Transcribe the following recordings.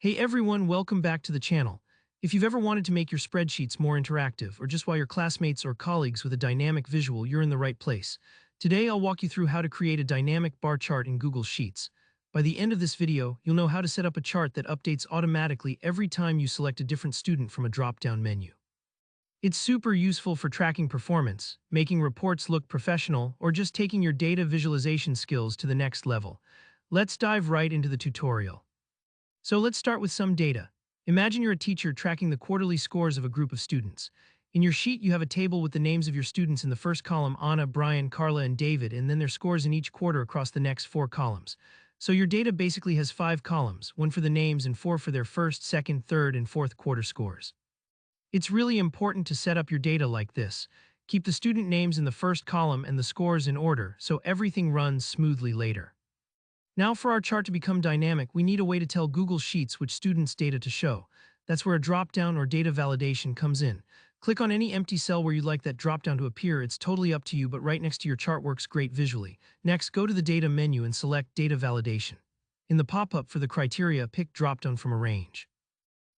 Hey everyone, welcome back to the channel. If you've ever wanted to make your spreadsheets more interactive, or just while your classmates or colleagues with a dynamic visual, you're in the right place. Today I'll walk you through how to create a dynamic bar chart in Google Sheets. By the end of this video, you'll know how to set up a chart that updates automatically every time you select a different student from a drop-down menu. It's super useful for tracking performance, making reports look professional, or just taking your data visualization skills to the next level. Let's dive right into the tutorial. So let's start with some data. Imagine you're a teacher tracking the quarterly scores of a group of students. In your sheet, you have a table with the names of your students in the first column: Anna, Brian, Carla, and David, and then their scores in each quarter across the next 4 columns. So your data basically has 5 columns, 1 for the names and 4 for their first, second, third, and fourth quarter scores. It's really important to set up your data like this. Keep the student names in the first column and the scores in order, so everything runs smoothly later. Now for our chart to become dynamic, we need a way to tell Google Sheets which students' data to show. That's where a dropdown or data validation comes in. Click on any empty cell where you'd like that dropdown to appear. It's totally up to you, but right next to your chart works great visually. Next, go to the Data menu and select Data Validation. In the pop-up for the criteria, pick Dropdown from a range.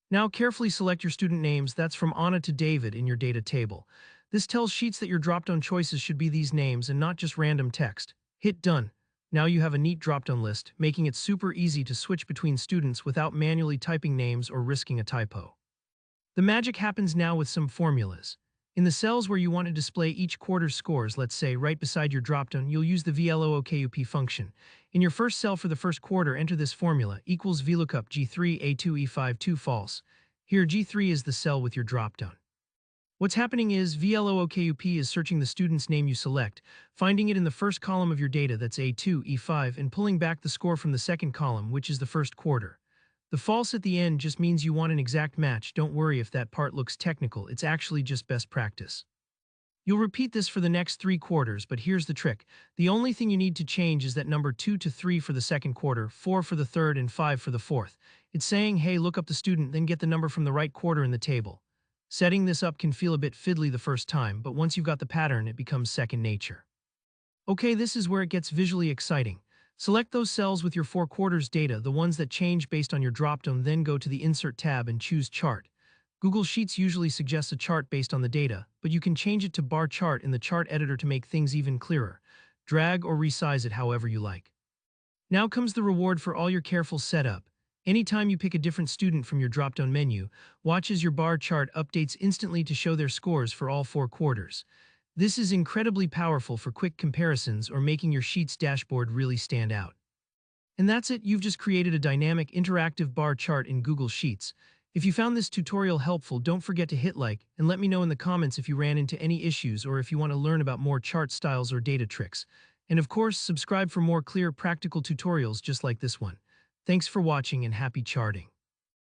Now carefully select your student names. That's from Anna to David in your data table. This tells Sheets that your dropdown choices should be these names and not just random text. Hit Done. Now you have a neat drop-down list, making it super easy to switch between students without manually typing names or risking a typo. The magic happens now with some formulas. In the cells where you want to display each quarter's scores, let's say right beside your dropdown, you'll use the VLOOKUP function. In your first cell for the first quarter, enter this formula, equals VLOOKUP G3 A2 E5 2 false. Here G3 is the cell with your dropdown. What's happening is VLOOKUP is searching the student's name you select, finding it in the first column of your data, that's A2, E5, and pulling back the score from the second column, which is the first quarter. The false at the end just means you want an exact match. Don't worry if that part looks technical, it's actually just best practice. You'll repeat this for the next 3 quarters, but here's the trick. The only thing you need to change is that number 2 to 3 for the second quarter, 4 for the third, and 5 for the fourth. It's saying, hey, look up the student, then get the number from the right quarter in the table. Setting this up can feel a bit fiddly the first time, but once you've got the pattern, it becomes second nature. Okay, this is where it gets visually exciting. Select those cells with your 4 quarters data, the ones that change based on your dropdown, then go to the Insert tab and choose Chart. Google Sheets usually suggests a chart based on the data, but you can change it to bar chart in the chart editor to make things even clearer. Drag or resize it however you like. Now comes the reward for all your careful setup. Anytime you pick a different student from your drop-down menu, watch as your bar chart updates instantly to show their scores for all 4 quarters. This is incredibly powerful for quick comparisons or making your Sheets dashboard really stand out. And that's it, you've just created a dynamic, interactive bar chart in Google Sheets. If you found this tutorial helpful, don't forget to hit like, and let me know in the comments if you ran into any issues or if you want to learn about more chart styles or data tricks. And of course, subscribe for more clear, practical tutorials just like this one. Thanks for watching and happy charting.